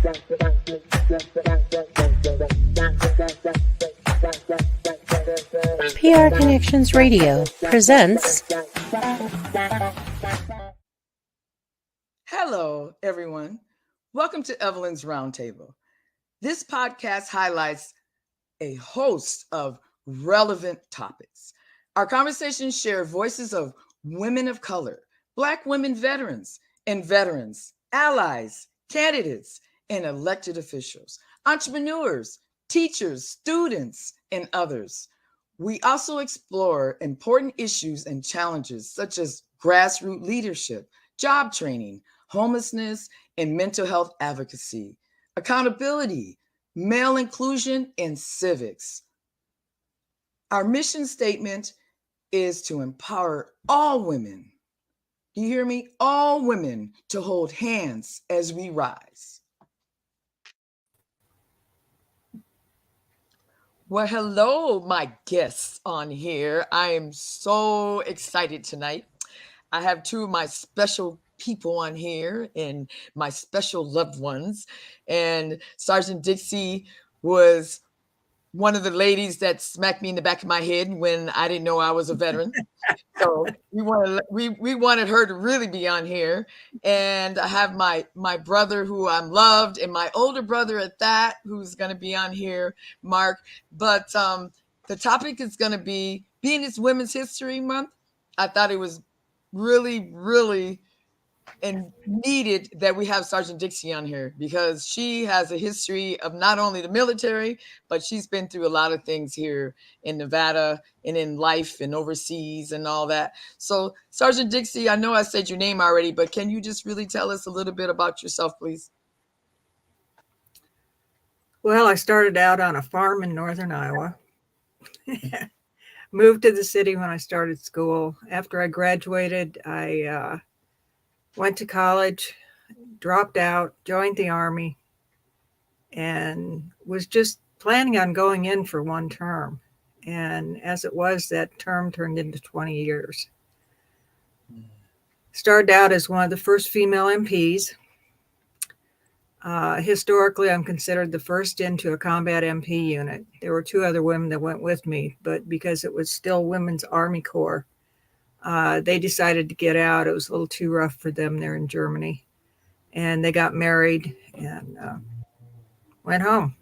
PR Connections Radio presents. Hello, everyone. Welcome to Evelyn's Roundtable. This podcast highlights a host of relevant topics. Our conversations share voices of women of color, Black women veterans and veterans, allies, candidates, and elected officials, entrepreneurs, teachers, students, and others. We also explore important issues and challenges such as grassroots leadership, job training, homelessness, and mental health advocacy, accountability, male inclusion, and civics. Our mission statement is to empower all women. Do you hear me? All women to hold hands as we rise. Well, hello, my guests on here. I am so excited tonight. I have two of my special people on here and my special loved ones. And Sgt Dixie was one of the ladies that smacked me in the back of my head when I didn't know I was a veteran. So we wanted her to really be on here. And I have my brother who I'm loved, and my older brother at that, who's going to be on here, Mark. But the topic is going to be, being it's Women's History Month, I thought it was really and needed that we have Sgt Dixie on here, because she has a history of not only the military, but she's been through a lot of things here in Nevada and in life and overseas and all that. So Sgt Dixie, I know I said your name already, but can you just really tell us a little bit about yourself, please? Well, I started out on a farm in northern Iowa. Moved to the city when I started school. After I graduated, I went to college, dropped out, joined the Army, and was just planning on going in for one term. And as it was, that term turned into 20 years. Started out as one of the first female MPs. Historically, I'm considered the first into a combat MP unit. There were two other women that went with me, but because it was still Women's Army Corps, they decided to get out. It was a little too rough for them there in Germany. And they got married and went home.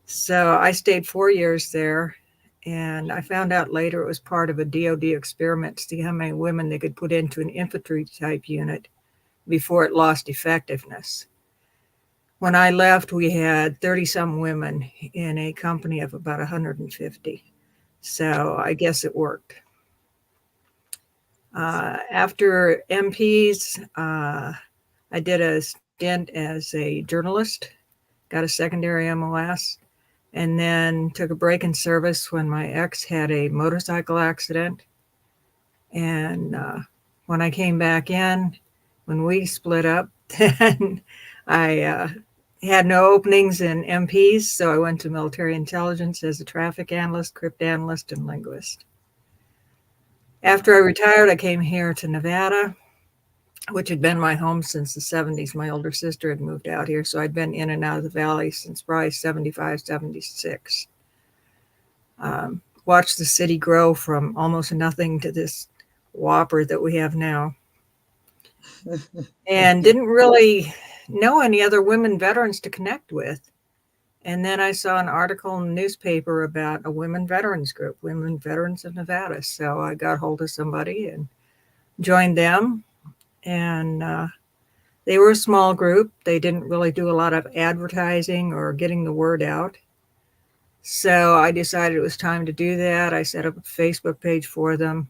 So I stayed 4 years there. And I found out later it was part of a DOD experiment to see how many women they could put into an infantry type unit before it lost effectiveness. When I left, we had 30-some women in a company of about 150. So I guess it worked. After MPs, I did a stint as a journalist, got a secondary MOS, and then took a break in service when my ex had a motorcycle accident. And when I came back in, when we split up, then I had no openings in MPs, so I went to military intelligence as a traffic analyst, crypt analyst, and linguist. After I retired, I came here to Nevada, which had been my home since the 70s. My older sister had moved out here, so I'd been in and out of the valley since probably 75, 76. Watched the city grow from almost nothing to this whopper that we have now. And didn't really know any other women veterans to connect with. And then I saw an article in the newspaper about a women veterans group, Women Veterans of Nevada. So I got hold of somebody and joined them. And they were a small group. They didn't really do a lot of advertising or getting the word out. So I decided it was time to do that. I set up a Facebook page for them.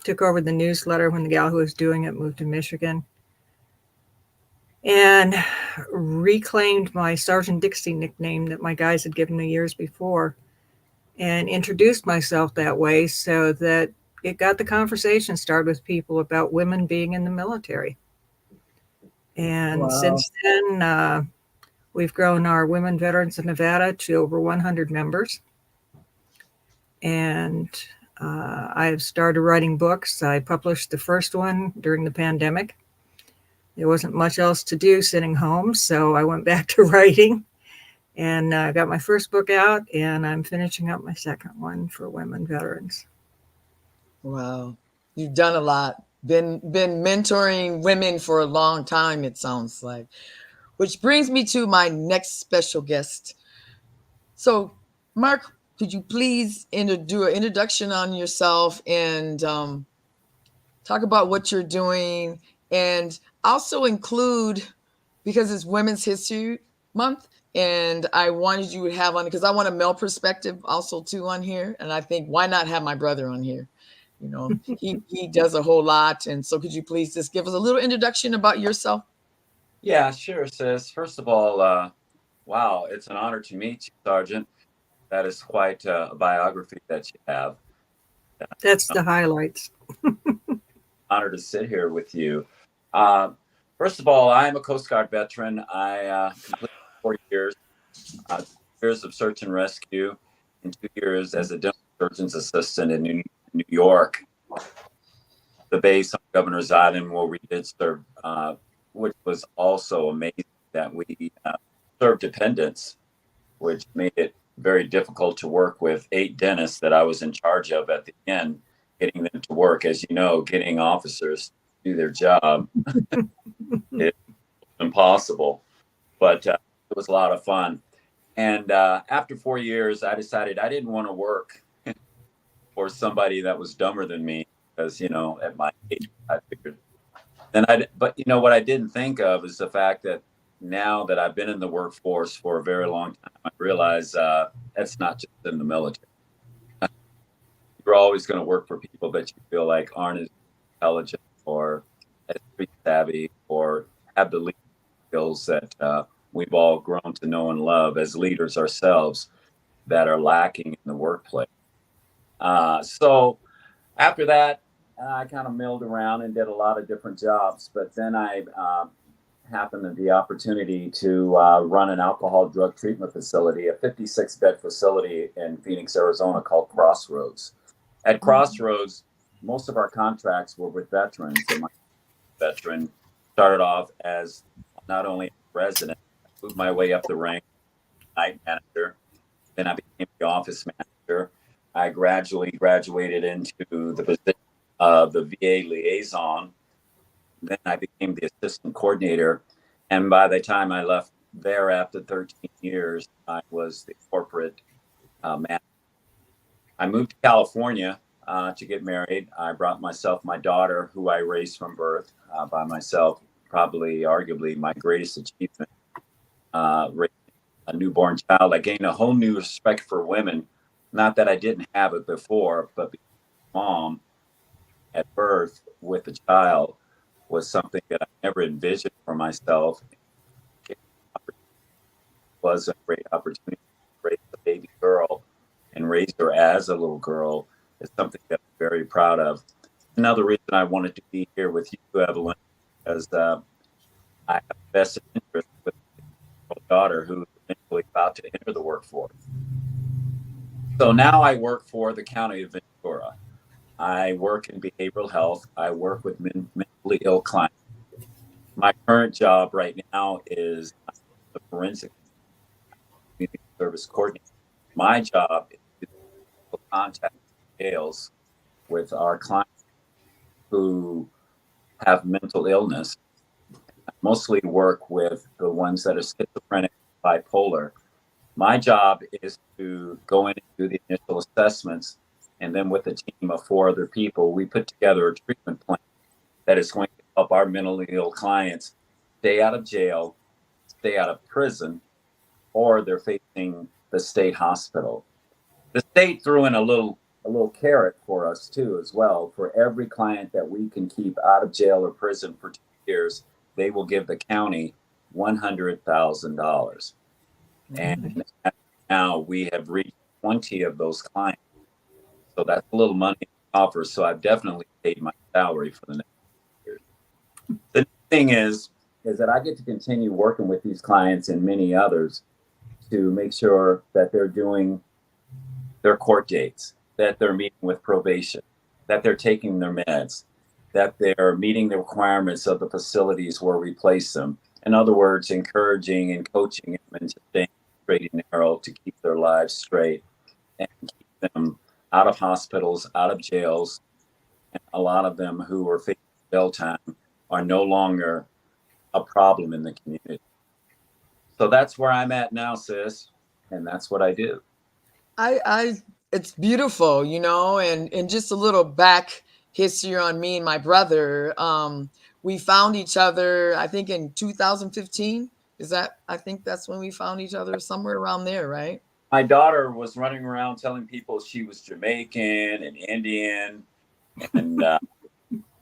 Took over the newsletter when the gal who was doing it moved to Michigan. And reclaimed my Sgt Dixie nickname that my guys had given me years before, and introduced myself that way so that it got the conversation started with people about women being in the military. And Since then, we've grown our Women Veterans of Nevada to over 100 members. And I've started writing books. I published the first one during the pandemic. there wasn't much else to do sitting home, so I went back to writing and got my first book out, and I'm finishing up my second one for women veterans. Wow. You've done a lot. Been mentoring women for a long time, it sounds like. Which brings me to my next special guest. So, Mark, could you please do an introduction on yourself and talk about what you're doing, and also include, because it's Women's History Month, and I wanted you to have on, because I want a male perspective also too on here, and I think why not have my brother on here? You know, he does a whole lot, and so could you please just give us a little introduction about yourself? Yeah, sure, sis. First of all, wow, it's an honor to meet you, Sergeant. That is quite a biography that you have. That's the highlights. Honor to sit here with you. Uh, First of all, I am a Coast Guard veteran. I completed 4 years, 2 years of search and rescue, and 2 years as a dental surgeon's assistant in New York, the base on Governor's Island, where we did serve, which was also amazing that we served dependents, which made it very difficult to work with 8 dentists that I was in charge of at the end, getting them to work. As you know, getting officers to do their job is impossible, but it was a lot of fun. And after 4 years, I decided I didn't want to work for somebody that was dumber than me, because, you know, at my age, I figured. But you know, what I didn't think of is the fact that now that I've been in the workforce for a very long time, I realize that's not just in the military. You're always going to work for people that you feel like aren't as intelligent or as street savvy or have the leadership skills that we've all grown to know and love as leaders ourselves, that are lacking in the workplace. So after that, I kind of milled around and did a lot of different jobs, but then I happened to the opportunity to run an alcohol drug treatment facility, a 56-bed facility in Phoenix, Arizona, called Crossroads. At Crossroads, most of our contracts were with veterans, and my veteran started off as not only a resident, I moved my way up the rank, night manager, then I became the office manager. I gradually graduated into the position of the VA liaison. Then I became the assistant coordinator. And by the time I left there after 13 years, I was the corporate manager. I moved to California to get married. I brought myself my daughter, who I raised from birth by myself, probably arguably my greatest achievement, raising a newborn child. I gained a whole new respect for women. Not that I didn't have it before, but being a mom at birth with a child was something that I never envisioned for myself. It was a great opportunity to raise a baby girl and raise her as a little girl. Is something that I'm very proud of. Another reason I wanted to be here with you, Evelyn, is I have vested interest with my daughter, who is eventually about to enter the workforce. So now I work for the County of Ventura. I work in behavioral health. I work with mentally ill clients. My current job right now is the forensic community service coordinator. My job is to contact jails with our clients who have mental illness. I mostly work with the ones that are schizophrenic, bipolar. My job is to go in and do the initial assessments, and then with a team of 4 other people, we put together a treatment plan that is going to help our mentally ill clients stay out of jail, stay out of prison, or they're facing the state hospital. The state threw in a little carrot for us too, as well. For every client that we can keep out of jail or prison for 2 years, they will give the county $100,000. And now we have reached 20 of those clients. So that's a little money to offer. So I've definitely paid my salary for the next year. The thing is that I get to continue working with these clients and many others to make sure that they're doing their court dates, that they're meeting with probation, that they're taking their meds. that they're meeting the requirements of the facilities where we place them. In other words, encouraging and coaching them into staying straight and narrow to keep their lives straight and keep them out of hospitals, out of jails. And a lot of them who are facing jail time are no longer a problem in the community. So that's where I'm at now, sis. And that's what I do. It's beautiful, and just a little back history on me and my brother. We found each other, I think in 2015. I think that's when we found each other, somewhere around there, right? My daughter was running around telling people she was Jamaican and Indian, and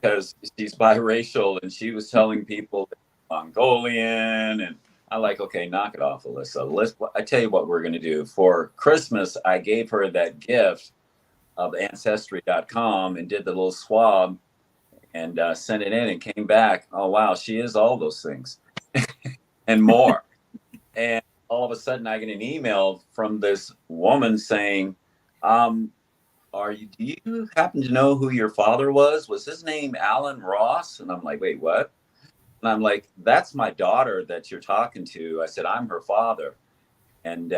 because she's biracial, and she was telling people Mongolian, and I'm like, okay, knock it off, Alyssa. I tell you what we're going to do. For Christmas, I gave her that gift of Ancestry.com and did the little swab and sent it in and came back. Oh, wow, she is all those things and more. And all of a sudden, I get an email from this woman saying, do you happen to know who your father was? Was his name Alan Ross? And I'm like, wait, what? And I'm like, that's my daughter that you're talking to. I said, I'm her father. And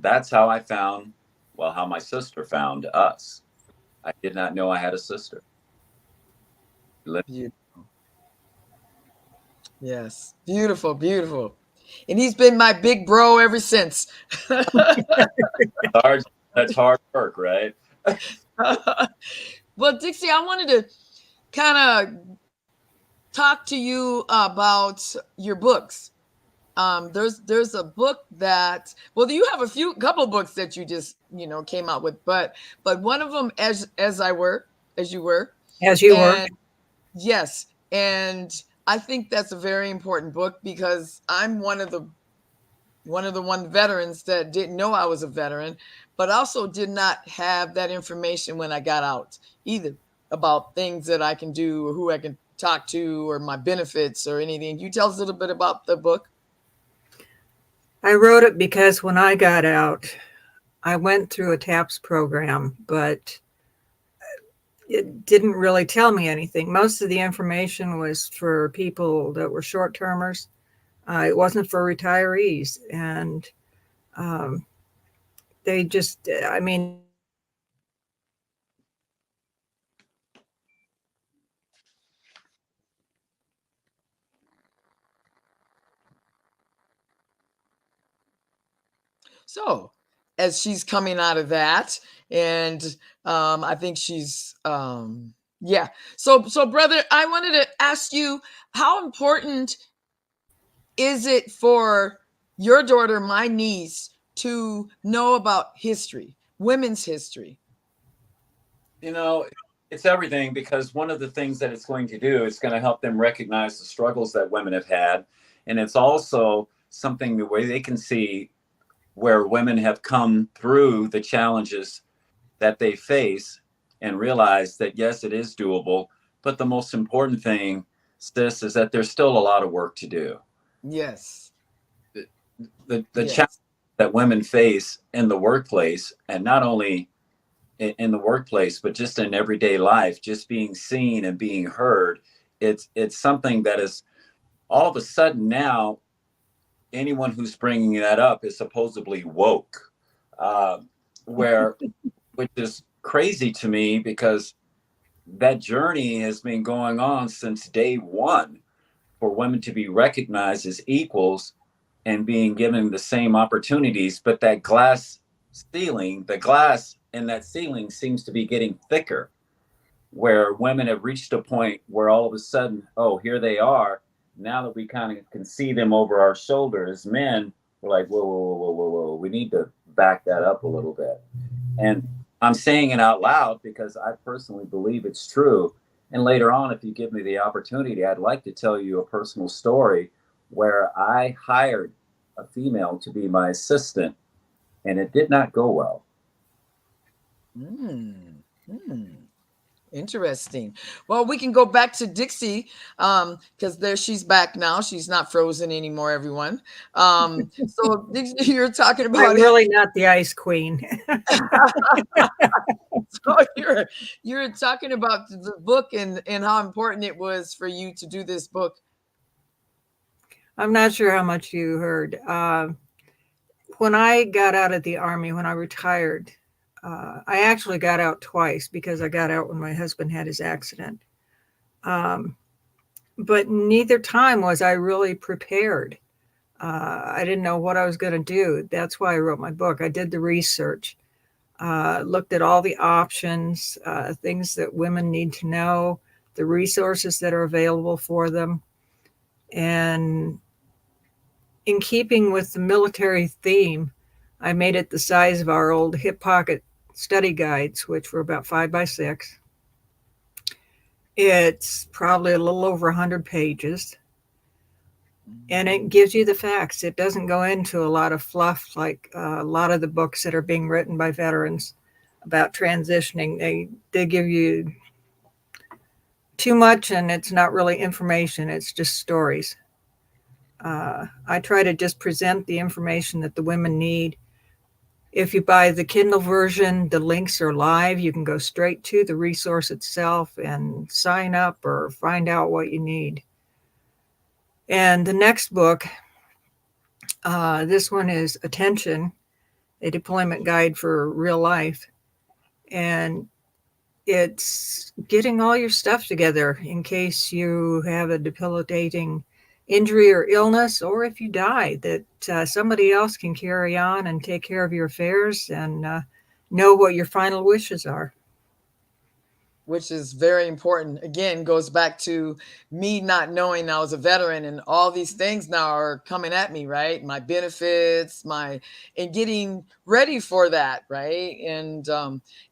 that's how I found, how my sister found us. I did not know I had a sister. Beautiful. Yes. Beautiful, beautiful. And he's been my big bro ever since. That's hard work, right? Well, Dixie, I wanted to kind of talk to you about your books. There's a book that, you have couple books that you just came out with, but one of them as you were. Yes, and I think that's a very important book because I'm one of the veterans that didn't know I was a veteran, but also did not have that information when I got out either, about things that I can do or who I can talk to or my benefits or anything. Can you tell us a little bit about the book? I wrote it because when I got out, I went through a TAPS program, but it didn't really tell me anything. Most of the information was for people that were short-termers. It wasn't for retirees. And they just, So as she's coming out of that, and I think she's yeah. So brother, I wanted to ask you, how important is it for your daughter, my niece, to know about history, women's history? It's everything, because one of the things that it's going to do, it's going to help them recognize the struggles that women have had. And it's also something the way they can see where women have come through the challenges that they face and realize that, yes, it is doable. But the most important thing, sis, is that there's still a lot of work to do. Yes. The challenge that women face in the workplace, and not only in the workplace, but just in everyday life, just being seen and being heard, it's something that is all of a sudden now, anyone who's bringing that up is supposedly woke, which is crazy to me, because that journey has been going on since day one for women to be recognized as equals and being given the same opportunities. But that glass in that ceiling seems to be getting thicker, where women have reached a point where all of a sudden, oh, here they are. Now that we kind of can see them over our shoulders, men, we're like, whoa, we need to back that up a little bit. And I'm saying it out loud because I personally believe it's true. And later on, if you give me the opportunity, I'd like to tell you a personal story where I hired a female to be my assistant, and it did not go well. Interesting. Well, we can go back to Dixie, because there she's back now. She's not frozen anymore, everyone. So Dixie, you're talking about... I'm really not the ice queen. So you're talking about the book and how important it was for you to do this book. I'm not sure how much you heard. When I got out of the Army, when I retired, I actually got out twice because I got out when my husband had his accident. But neither time was I really prepared. I didn't know what I was going to do. That's why I wrote my book. I did the research, looked at all the options, things that women need to know, the resources that are available for them. And in keeping with the military theme, I made it the size of our old hip pocket study guides, which were about 5 by 6. It's probably a little over 100 pages. And it gives you the facts. It doesn't go into a lot of fluff like a lot of the books that are being written by veterans about transitioning. They give you too much, and it's not really information. It's just stories. I try to just present the information that the women need. If you buy the Kindle version, the links are live. You can go straight to the resource itself and sign up or find out what you need. And the next book, this one is Attention, a deployment guide for real life. And it's getting all your stuff together in case you have a debilitating injury or illness, or if you die, that somebody else can carry on and take care of your affairs and know what your final wishes are. Which is very important. Again, goes back to me not knowing I was a veteran, and all these things now are coming at me, right? My benefits, and getting ready for that, right? And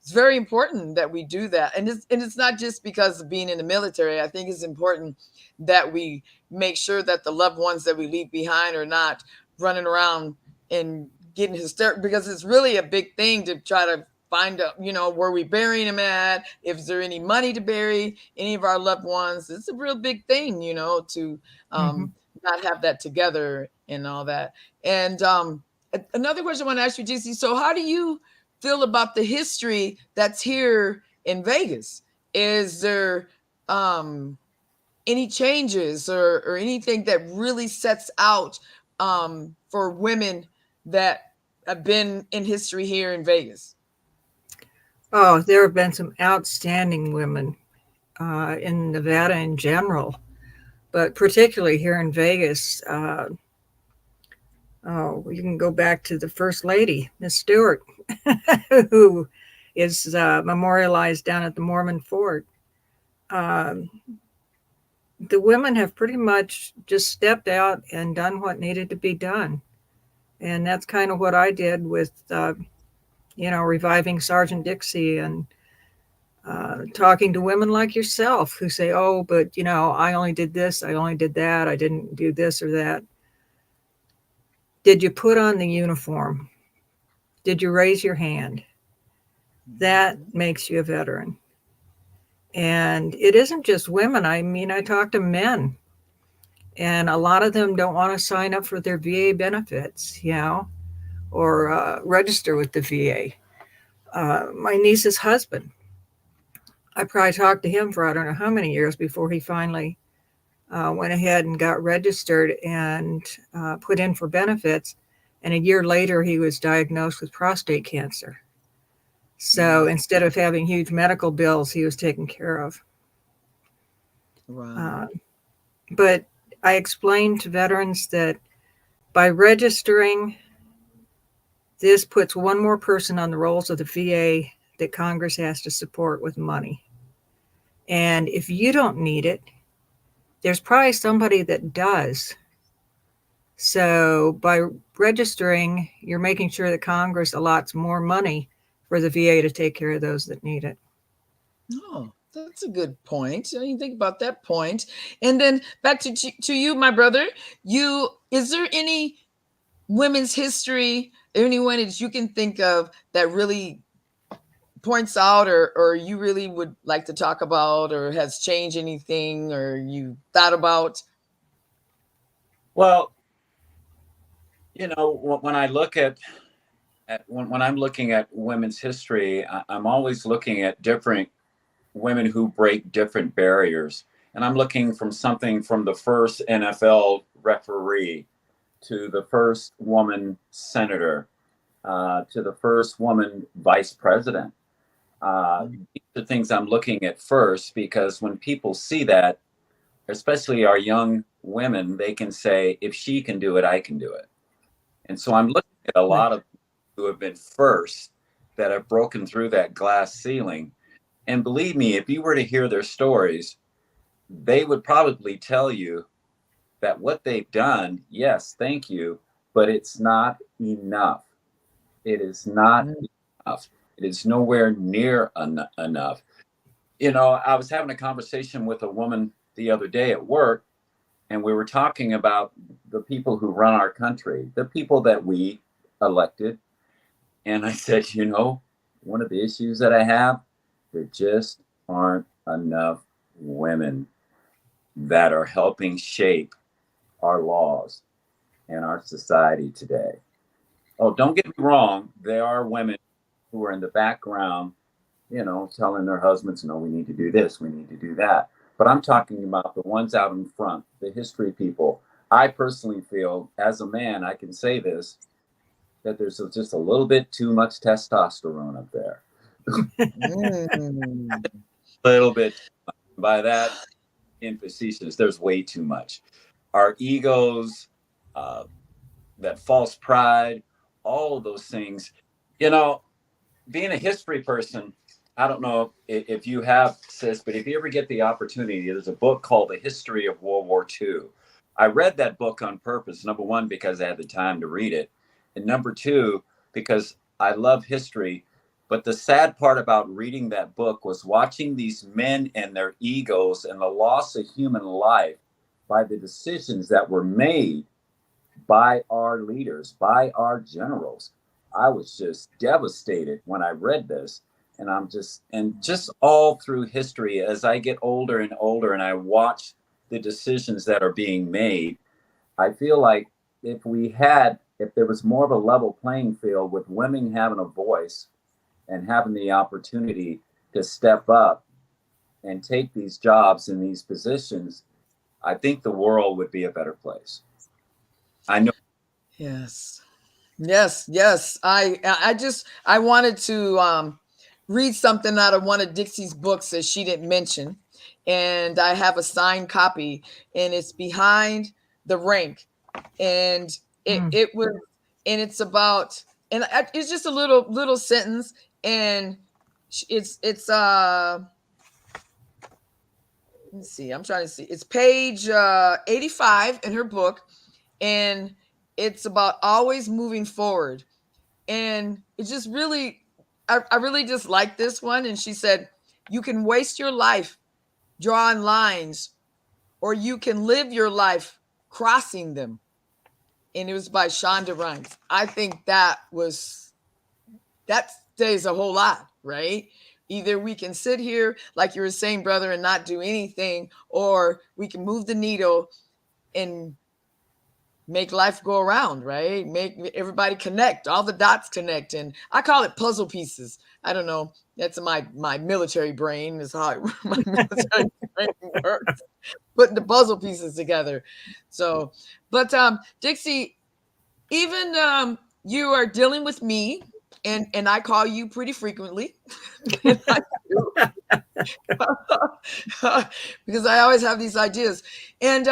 it's very important that we do that. And it's not just because of being in the military. I think it's important that we make sure that the loved ones that we leave behind are not running around and getting hysterical, because it's really a big thing to try to find out, where we burying them at, if there any money to bury any of our loved ones. It's a real big thing, to not have that together and all that. And another question I want to ask you, JC, so how do you feel about the history that's here in Vegas? Is there any changes or anything that really sets out for women that have been in history here in Vegas? Oh, there have been some outstanding women in Nevada in general, but particularly here in Vegas. You can go back to the First Lady, Miss Stewart, who is memorialized down at the Mormon Fort. The women have pretty much just stepped out and done what needed to be done. And that's kind of what I did with, reviving Sgt Dixie and talking to women like yourself who say, oh, but, I only did this, I only did that, I didn't do this or that. Did you put on the uniform? Did you raise your hand? That makes you a veteran. And it isn't just women. I mean, I talk to men, and a lot of them don't want to sign up for their VA benefits, or register with the VA. My niece's husband, I probably talked to him for I don't know how many years before he finally went ahead and got registered and put in for benefits. And a year later, he was diagnosed with prostate cancer. So instead of having huge medical bills, he was taken care of. Wow. But I explained to veterans that by registering, this puts one more person on the rolls of the VA that Congress has to support with money. And if you don't need it, there's probably somebody that does. So by registering, you're making sure that Congress allots more money for the VA to take care of those that need it. Oh, that's a good point. I didn't think about that point. And then back to you, my brother. Is there any women's history, anyone that you can think of that really points out or you really would like to talk about, or has changed anything, or you thought about? Well, when I look at when I'm looking at women's history, I'm always looking at different women who break different barriers. And I'm looking from something from the first NFL referee to the first woman senator to the first woman vice president. These are things I'm looking at first because when people see that, especially our young women, they can say, if she can do it, I can do it. And so I'm looking at a lot of people who have been first that have broken through that glass ceiling. And believe me, if you were to hear their stories, they would probably tell you that what they've done, yes, thank you, but it's not enough. It is not enough. It is nowhere near enough. You know, I was having a conversation with a woman the other day at work, and we were talking about the people who run our country, the people that we elected. And I said, you know, one of the issues that I have, there just aren't enough women that are helping shape our laws and our society today. Oh, don't get me wrong, there are women who are in the background, you know, telling their husbands, no, we need to do this, we need to do that. But I'm talking about the ones out in front, the history people. I personally feel, as a man, I can say this, that there's just a little bit too much testosterone up there. A little bit. By that, in facetious, there's way too much. Our egos, that false pride, all of those things. You know, being a history person, I don't know if you have, sis, but if you ever get the opportunity, there's a book called The History of World War II. I read that book on purpose. Number one, because I had the time to read it. And number two, because I love history. But the sad part about reading that book was watching these men and their egos and the loss of human life by the decisions that were made by our leaders, by our generals. I was just devastated when I read this. And just all through history, as I get older and older and I watch the decisions that are being made, I feel like if there was more of a level playing field with women having a voice and having the opportunity to step up and take these jobs and these positions, I think the world would be a better place. I know. Yes. Yes. I wanted to read something out of one of Dixie's books that she didn't mention. And I have a signed copy, and it's Behind the Rank. And it was, and it's about, and it's just a little sentence, and it's let's see, I'm trying to see. It's page 85 in her book, and it's about always moving forward. And it just really, I really just like this one. And she said, you can waste your life drawing lines, or you can live your life crossing them. And it was by Shonda Rhimes. I think that says a whole lot, right? Either we can sit here, like you were saying, brother, and not do anything, or we can move the needle and make life go around, right? Make everybody connect, all the dots connect. And I call it puzzle pieces. I don't know. That's my military brain is how my military brain works. Putting the puzzle pieces together. So, but Dixie, even you are dealing with me, and I call you pretty frequently. Because I always have these ideas. And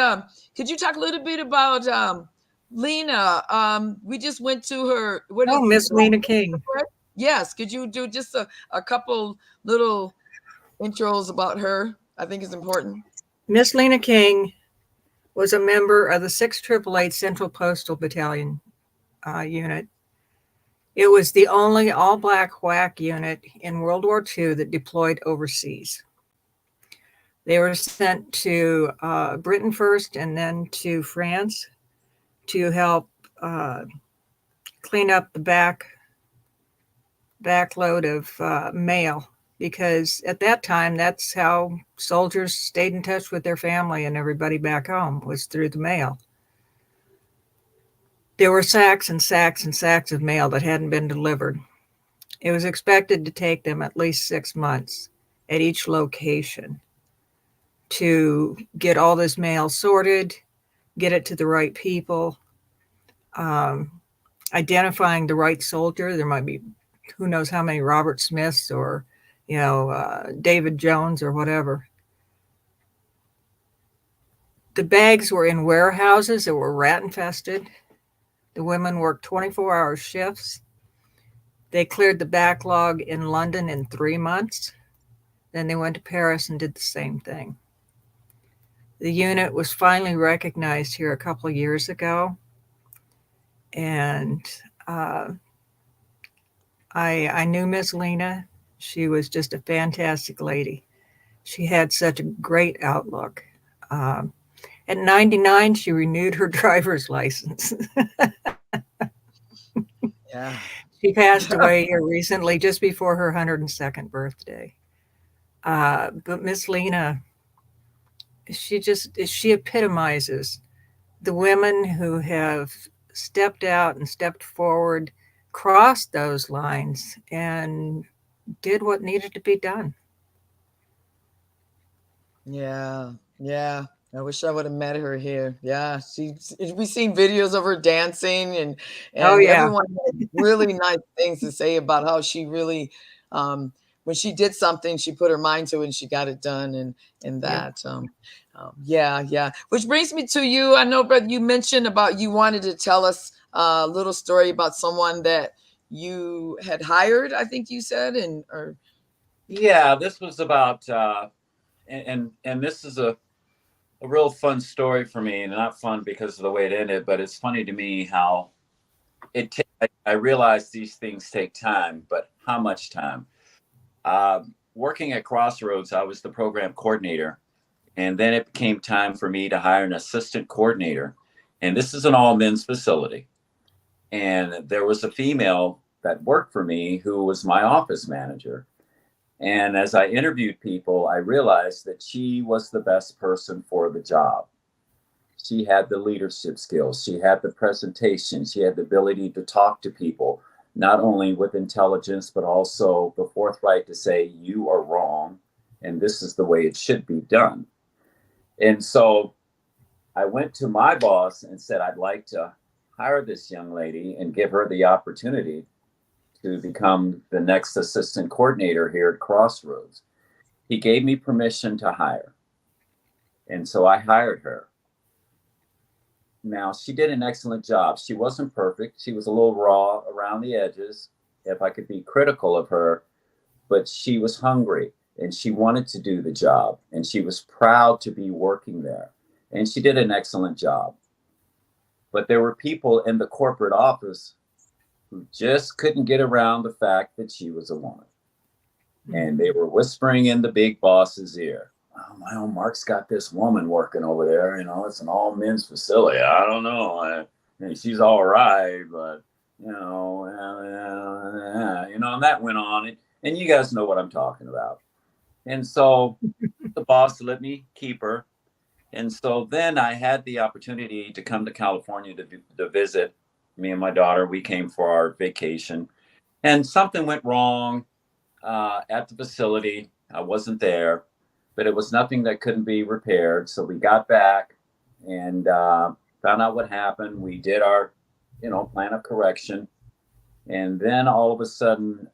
could you talk a little bit about Lena? We just went to her. Miss Lena King. Yes. Could you do just a couple little intros about her? I think it's important. Miss Lena King was a member of the 688 Central Postal Battalion unit. It was the only all-black WAC unit in World War II that deployed overseas. They were sent to Britain first and then to France to help clean up the backload of mail, because at that time, that's how soldiers stayed in touch with their family and everybody back home, was through the mail. There were sacks and sacks and sacks of mail that hadn't been delivered. It was expected to take them at least 6 months at each location to get all this mail sorted, get it to the right people, identifying the right soldier. There might be who knows how many Robert Smiths or, David Jones or whatever. The bags were in warehouses that were rat infested. The women worked 24-hour shifts. They cleared the backlog in London in 3 months. Then they went to Paris and did the same thing. The unit was finally recognized here a couple of years ago. And I knew Miss Lena. She was just a fantastic lady. She had such a great outlook. At 99, she renewed her driver's license. Yeah. She passed away here recently, just before her 102nd birthday. But Miss Lena, she epitomizes the women who have stepped out and stepped forward, crossed those lines, and did what needed to be done. Yeah. Yeah. I wish I would have met her here. Yeah, we've seen videos of her dancing, and Oh, yeah. everyone had really nice things to say about how she really, when she did something, she put her mind to it and she got it done, and Yep. that, yeah. Which brings me to you. I know, brother, you mentioned about you wanted to tell us a little story about someone that you had hired. I think you said, Yeah, this was about, and this is a real fun story for me, and not fun because of the way it ended, but it's funny to me how I realize these things take time, but how much time? Working at Crossroads, I was the program coordinator, and then it became time for me to hire an assistant coordinator. And this is an all men's facility. And there was a female that worked for me who was my office manager. And as I interviewed people, I realized that she was the best person for the job. She had the leadership skills, she had the presentation, she had the ability to talk to people, not only with intelligence, but also the forthright to say, you are wrong, and this is the way it should be done. And so I went to my boss and said, I'd like to hire this young lady and give her the opportunity to become the next assistant coordinator here at Crossroads. He gave me permission to hire. And so I hired her. Now, she did an excellent job. She wasn't perfect. She was a little raw around the edges, if I could be critical of her, but she was hungry and she wanted to do the job and she was proud to be working there. And she did an excellent job. But there were people in the corporate office who just couldn't get around the fact that she was a woman. And they were whispering in the big boss's ear, oh, my own Mark's got this woman working over there. It's an all men's facility. I don't know. She's all right, but, and that went on. And you guys know what I'm talking about. And so the boss let me keep her. And so then I had the opportunity to come to California to visit. Me and my daughter, we came for our vacation. And something went wrong at the facility. I wasn't there, but it was nothing that couldn't be repaired. So we got back and found out what happened. We did our, plan of correction. And then all of a sudden,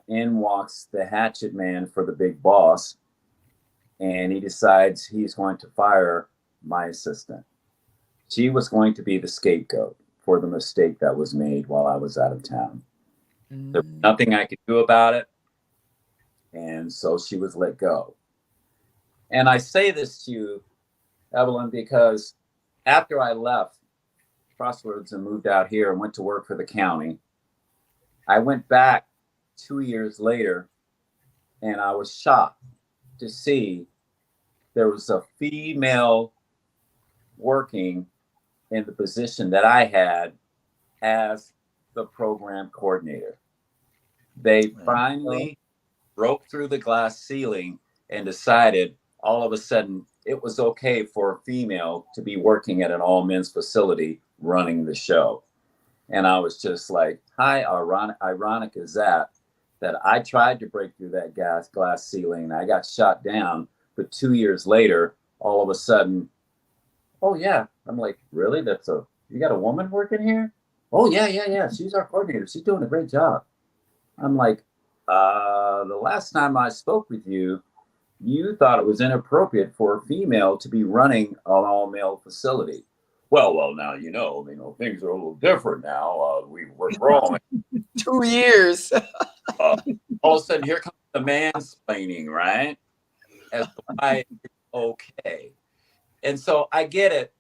in walks the hatchet man for the big boss. And he decides he's going to fire my assistant. She was going to be the scapegoat for the mistake that was made while I was out of town. There was nothing I could do about it. And so she was let go. And I say this to you, Evelyn, because after I left Crossroads and moved out here and went to work for the county, I went back 2 years later and I was shocked to see there was a female working in the position that I had as the program coordinator. They finally broke through the glass ceiling and decided all of a sudden it was okay for a female to be working at an all men's facility running the show. And I was just like, how ironic is that I tried to break through that glass ceiling and I got shot down, but 2 years later, all of a sudden, oh yeah. I'm like, really? You got a woman working here? Oh yeah. She's our coordinator. She's doing a great job. I'm like, the last time I spoke with you, you thought it was inappropriate for a female to be running an all-male facility. Well, now things are a little different now. We're growing. 2 years. All of a sudden, here comes the mansplaining, right? As to why it's okay. And so I get it.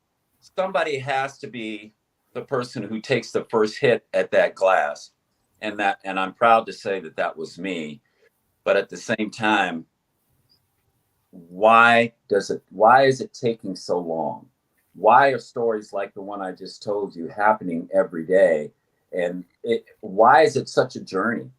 Somebody has to be the person who takes the first hit at that glass, and I'm proud to say that was me. But at the same time, why is it taking so long? Why are stories like the one I just told you happening every day? And why is it such a journey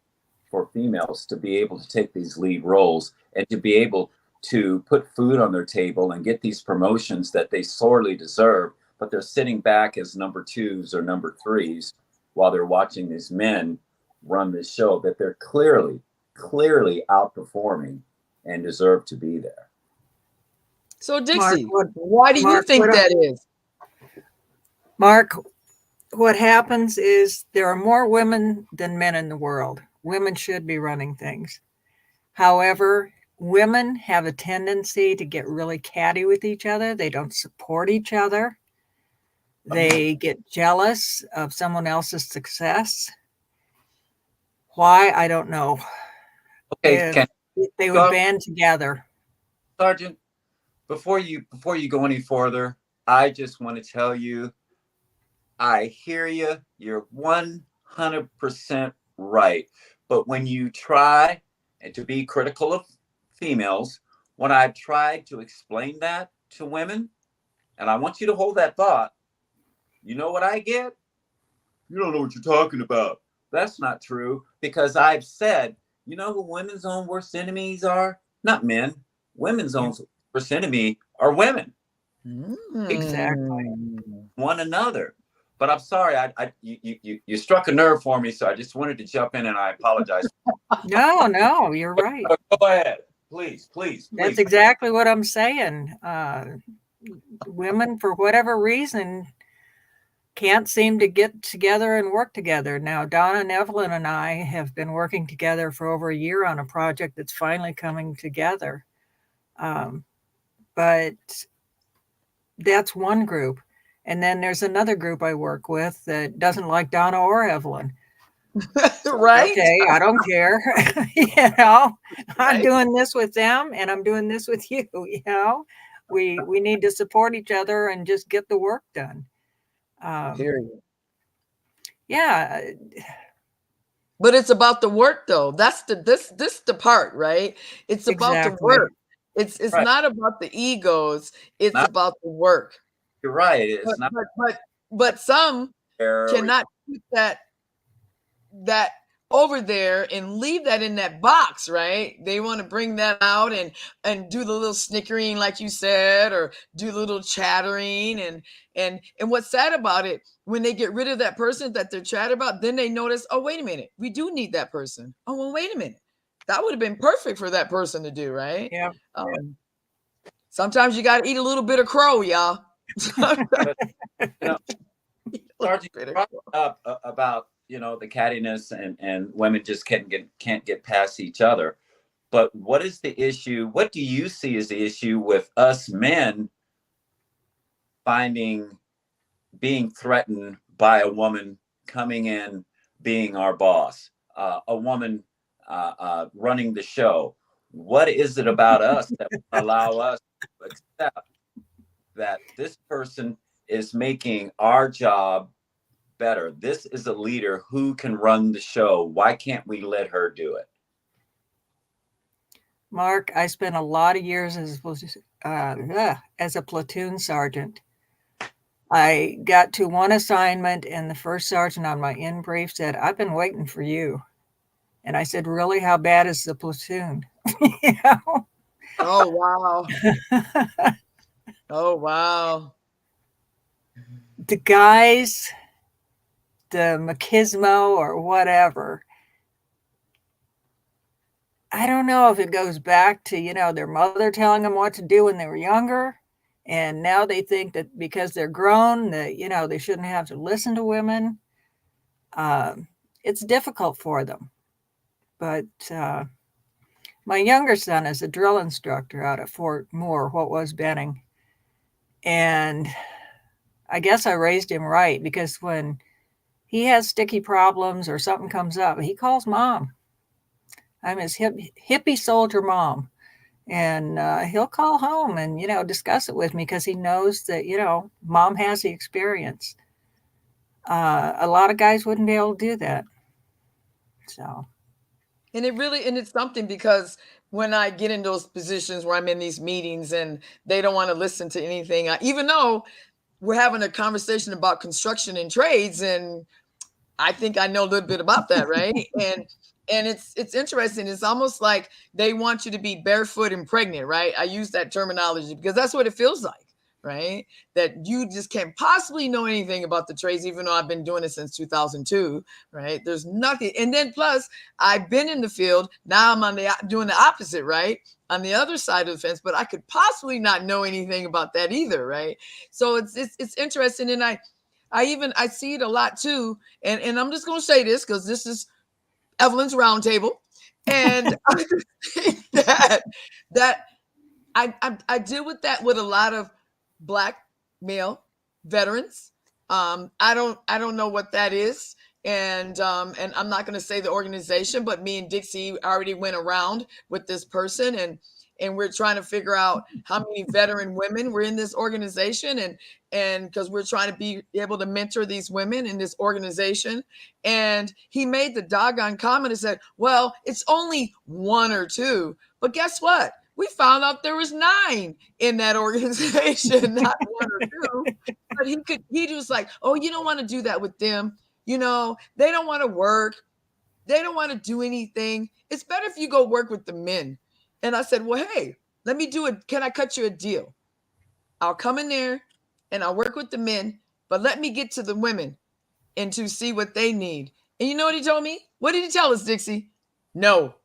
for females to be able to take these lead roles and to be able to put food on their table and get these promotions that they sorely deserve, but they're sitting back as number twos or number threes while they're watching these men run this show that they're clearly outperforming and deserve to be there. So Dixie, Mark, why do you think that is? Mark, what happens is there are more women than men in the world. Women should be running things. However, women have a tendency to get really catty with each other. They don't support each other. They get jealous of someone else's success. Why? I don't know. Okay, they would band together. Sergeant, before you go any further, I just want to tell you, I hear you. You're 100% right. But when you try to be critical of females, when I've tried to explain that to women, and I want you to hold that thought, you know what I get? You don't know what you're talking about. That's not true, because I've said, you know who women's own worst enemies are? Not men. Women's own worst enemy are women. Exactly. One another. But I'm sorry, you struck a nerve for me, so I just wanted to jump in, and I apologize. No, you're right. Go ahead, please. That's exactly what I'm saying. Women, for whatever reason, can't seem to get together and work together. Now, Donna and Evelyn and I have been working together for over a year on a project that's finally coming together. But that's one group. And then there's another group I work with that doesn't like Donna or Evelyn. Right? Okay, I don't care. I'm doing this with them and I'm doing this with you. We need to support each other and just get the work done. Period. Yeah. But it's about the work, though. That's the part, right? It's about the work. It's right. Not about the egos. It's about the work. You're right. It's not. But some cannot keep that over there and leave that in that box, right? They want to bring that out and do the little snickering, like you said, or do the little chattering. And what's sad about it, when they get rid of that person that they're chatting about, then they notice, oh, wait a minute, we do need that person. Oh, well, wait a minute. That would have been perfect for that person to do, right? Yeah. Sometimes you got to eat a little bit of crow, y'all. Sergeant, up about the cattiness and women just can't get past each other. But what is the issue? What do you see as the issue with us men being threatened by a woman coming in, being our boss, a woman running the show? What is it about us that will allow us to accept that this person is making our job better? This is a leader who can run the show. Why can't we let her do it? Mark, I spent a lot of years as a platoon sergeant. I got to one assignment and the first sergeant on my in brief said, "I've been waiting for you." And I said, "Really? How bad is the platoon?" Oh, wow. Oh, wow. The guys the machismo or whatever. I don't know if it goes back to, their mother telling them what to do when they were younger. And now they think that because they're grown that, they shouldn't have to listen to women. It's difficult for them. But my younger son is a drill instructor out at Fort Moore, what was Benning. And I guess I raised him right, because when he has sticky problems or something comes up, he calls mom. I'm his hippie soldier mom. And he'll call home and, discuss it with me, because he knows that, mom has the experience. A lot of guys wouldn't be able to do that. So. And it's something, because when I get in those positions where I'm in these meetings and they don't want to listen to anything, even though we're having a conversation about construction and trades, and I think I know a little bit about that, right? And it's interesting. It's almost like they want you to be barefoot and pregnant, right? I use that terminology because that's what it feels like, right? That you just can't possibly know anything about the trades, even though I've been doing it since 2002, right? There's nothing. And then plus, I've been in the field. Now I'm doing the opposite, right? On the other side of the fence, but I could possibly not know anything about that either, right? So it's interesting. And I see it a lot too. And I'm just going to say this because this is Evelyn's roundtable. And I think that I deal with that with a lot of Black male veterans. I don't know what that is. And I'm not going to say the organization, but me and Dixie already went around with this person, and we're trying to figure out how many veteran women were in this organization, and because we're trying to be able to mentor these women in this organization. And he made the doggone comment and said, well, it's only one or two. But guess what? We found out there was 9 in that organization, not one or two. But he was like, oh, you don't want to do that with them. They don't want to work. They don't want to do anything. It's better if you go work with the men. And I said, well, hey, let me do it. Can I cut you a deal? I'll come in there and I'll work with the men, but let me get to the women and to see what they need. And you know what he told me? What did he tell us, Dixie? No.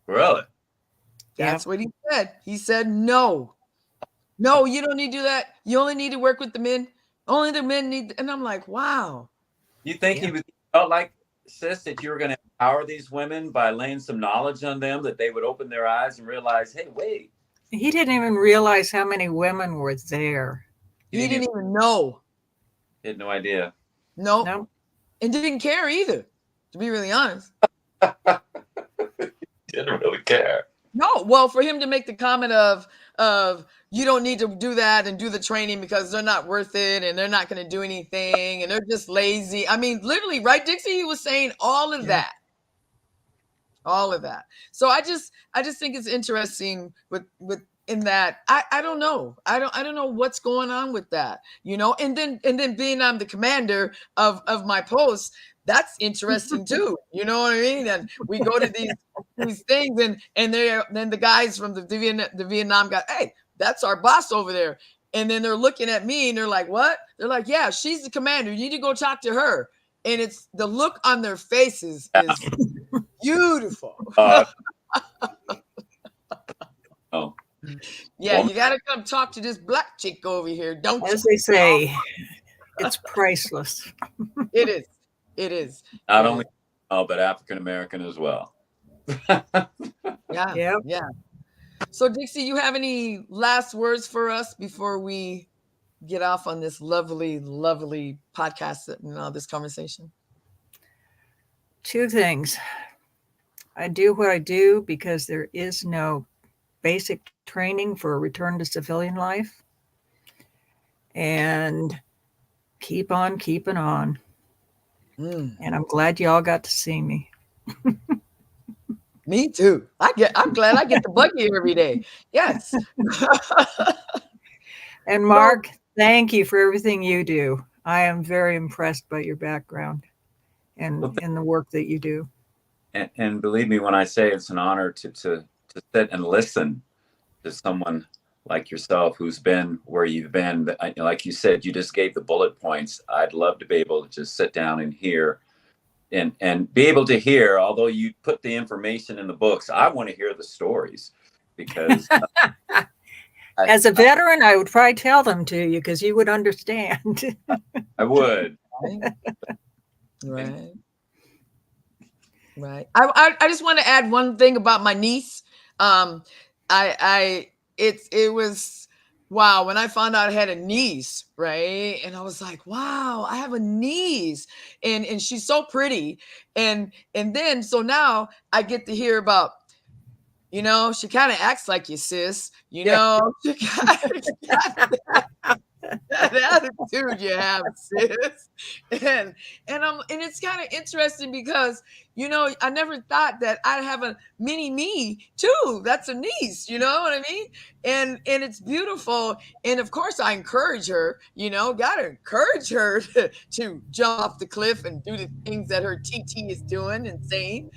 Really? That's what he said. He said, no, you don't need to do that. You only need to work with the men. Only the men need. And I'm like, wow. You think he felt like, sis, that you were going to empower these women by laying some knowledge on them, that they would open their eyes and realize, hey, wait. He didn't even realize how many women were there. He didn't even know. He had no idea. No. And didn't care either, to be really honest. Didn't really care. No, well, for him to make the comment of you don't need to do that and do the training because they're not worth it and they're not going to do anything and they're just lazy. I mean, literally, right, Dixie? He was saying all of that. All of that. So I just think it's interesting with in that I don't know. I don't know what's going on with that, and then being I'm the commander of my post, that's interesting too. You know what I mean? And we go to these things and then the guys from the Vietnam guy, hey, that's our boss over there. And then they're looking at me and they're like, what? They're like, yeah, she's the commander. You need to go talk to her. And it's the look on their faces is beautiful. Oh. Yeah, you got to come talk to this Black chick over here, don't you? As they say, it's priceless. It is. It is. Not only, but African American as well. Yeah. So, Dixie, you have any last words for us before we get off on this lovely, lovely podcast and this conversation? 2 things. I do what I do because there is no basic training for a return to civilian life. And keep on keeping on. And I'm glad y'all got to see me. Me too. I'm glad I get the bug here every day. Yes. And Mark, thank you for everything you do. I am very impressed by your background and the work that you do. And believe me when I say it's an honor to sit and listen to someone like yourself, who's been where you've been. Like you said, you just gave the bullet points. I'd love to be able to just sit down and hear and be able to hear, although you put the information in the books, I want to hear the stories because As a veteran, I would probably tell them to you because you would understand. I would. Right. Right. I just want to add one thing about my niece. It was wow when I found out I had a niece, right? And I was like, wow, I have a niece, and she's so pretty, and then so now I get to hear about. She kind of acts like your sis. She got that attitude you have, sis. And it's kind of interesting because I never thought that I'd have a mini me too. That's a niece, you know what I mean? And it's beautiful. And of course I encourage her, gotta encourage her to jump off the cliff and do the things that her TT is doing and saying.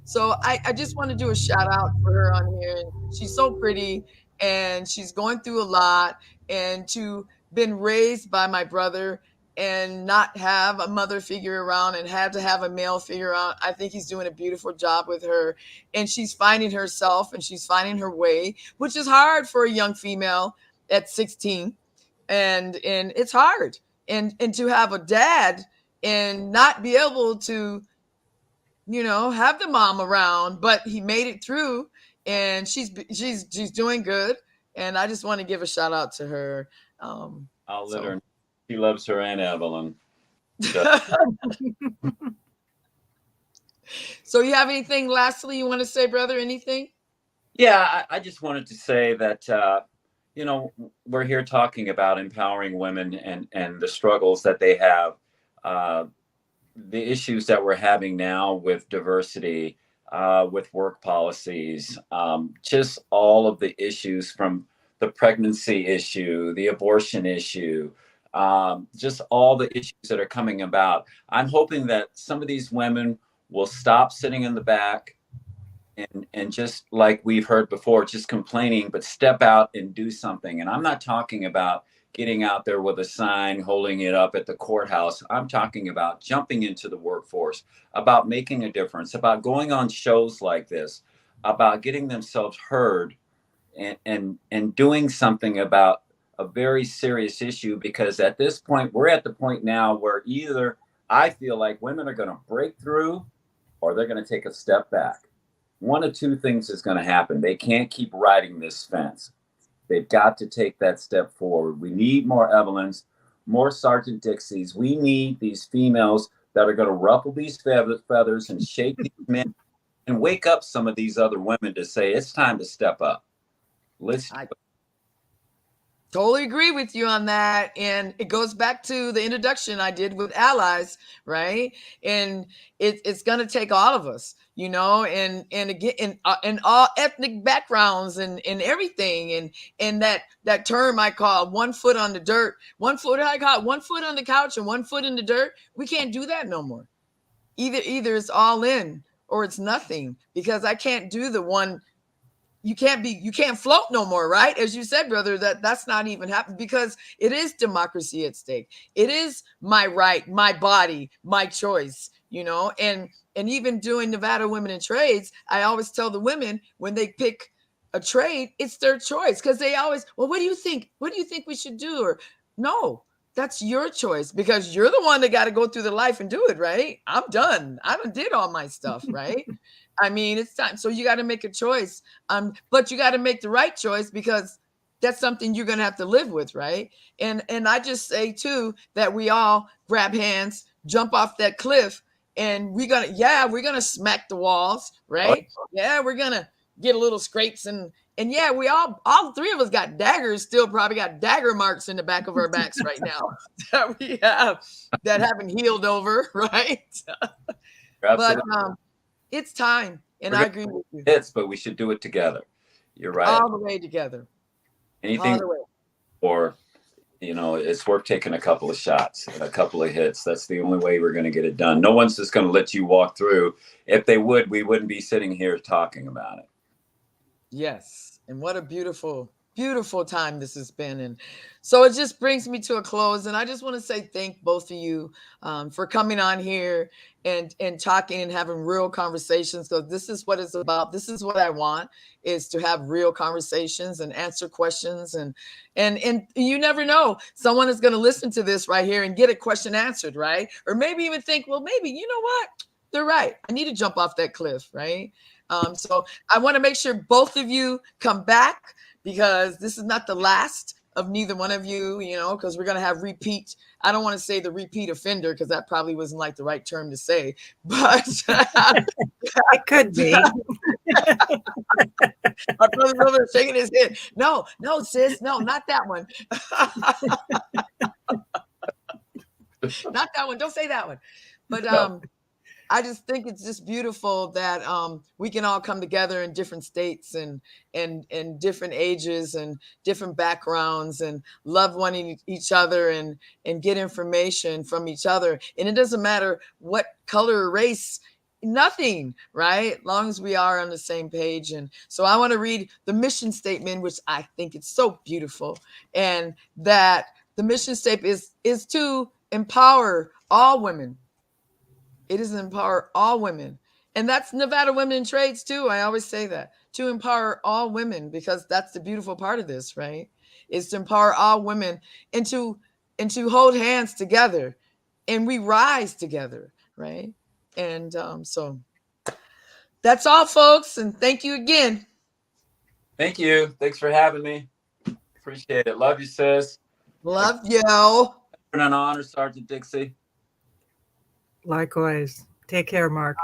So I just want to do a shout out for her on here. And she's so pretty and she's going through a lot, and to been raised by my brother and not have a mother figure around and have to have a male figure around. I think he's doing a beautiful job with her, and she's finding herself and she's finding her way, which is hard for a young female at 16. And it's hard. And to have a dad and not be able to have the mom around, but he made it through, and she's doing good. And I just want to give a shout out to her. I'll let her. She loves her Aunt Evelyn. So you have anything lastly you want to say, brother? Anything? Yeah, I just wanted to say that, we're here talking about empowering women and the struggles that they have, the issues that we're having now with diversity, with work policies, just all of the issues from the pregnancy issue, the abortion issue, just all the issues that are coming about. I'm hoping that some of these women will stop sitting in the back and just like we've heard before, just complaining, but step out and do something. And I'm not talking about getting out there with a sign, holding it up at the courthouse. I'm talking about jumping into the workforce, about making a difference, about going on shows like this, about getting themselves heard and doing something about a very serious issue. Because at this point, we're at the point now where either I feel like women are going to break through or they're going to take a step back. One of two things is going to happen. They can't keep riding this fence. They've got to take that step forward. We need more Evelyns, more Sgt. Dixies. We need these females that are going to ruffle these feathers and shake these men and wake up some of these other women to say, it's time to step up. I totally agree with you on that. And it goes back to the introduction I did with allies, right? And it's going to take all of us, and again, in all ethnic backgrounds and everything. And that term I call 1 foot on the dirt, 1 foot, I call it 1 foot on the couch and 1 foot in the dirt. We can't do that no more. Either it's all in or it's nothing, because I can't do the one. You can't float no more, right? As you said, brother, that's not even happening, because it is democracy at stake. It is my right, my body, my choice, and even doing Nevada Women in Trades, I always tell the women when they pick a trade, it's their choice, because they always, well, what do you think? What do you think we should do? Or no, that's your choice, because you're the one that got to go through the life and do it, right? I'm done. I done did all my stuff, right? I mean, it's time. So you got to make a choice. But you got to make the right choice, because that's something you're going to have to live with, right? And I just say too that we all grab hands, jump off that cliff, and we're gonna smack the walls, right? Yeah, we're gonna get a little scrapes and yeah, we all three of us got daggers, still probably got dagger marks in the back of our backs right now that we have that haven't healed over, right? But it's time, and I agree with you. But we should do it together. You're right. All the way together. Anything, all the way. Or it's worth taking a couple of shots, a couple of hits. That's the only way we're going to get it done. No one's just going to let you walk through. If they would, we wouldn't be sitting here talking about it. Yes. And what a beautiful beautiful time this has been. And so it just brings me to a close. And I just want to say thank both of you for coming on here and talking and having real conversations. So this is what it's about. This is what I want, is to have real conversations and answer questions. And you never know, someone is going to listen to this right here and get a question answered, right? Or maybe even think, well, maybe, you know what? They're right. I need to jump off that cliff, right? So I want to make sure both of you come back, because this is not the last of neither one of you, you know, because we're going to have repeat. I don't want to say the repeat offender, because that probably wasn't like the right term to say, but It could be. my brother's over there shaking his head. No, sis. No, not that one. Not that one. Don't say that one. But I just think it's just beautiful that we can all come together in different states and different ages and different backgrounds and love each other and get information from each other. And it doesn't matter what color or race, nothing, right? As long as we are on the same page. And so I want to read the mission statement, which I think it's so beautiful. And that the mission statement is to empower all women. It is to empower all women. And that's Nevada Women in Trades too. I always say that, to empower all women, because that's the beautiful part of this, right? Is to empower all women and to hold hands together, and we rise together, right? And so that's all, folks. And thank you again. Thank you. Thanks for having me. Appreciate it. Love you, sis. Love you. An honor, Sergeant Dixie. Likewise. Take care, Mark.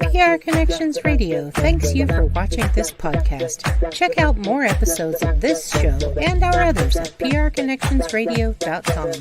PR Connections Radio thanks you for watching this podcast. Check out more episodes of this show and our others at prconnectionsradio.com.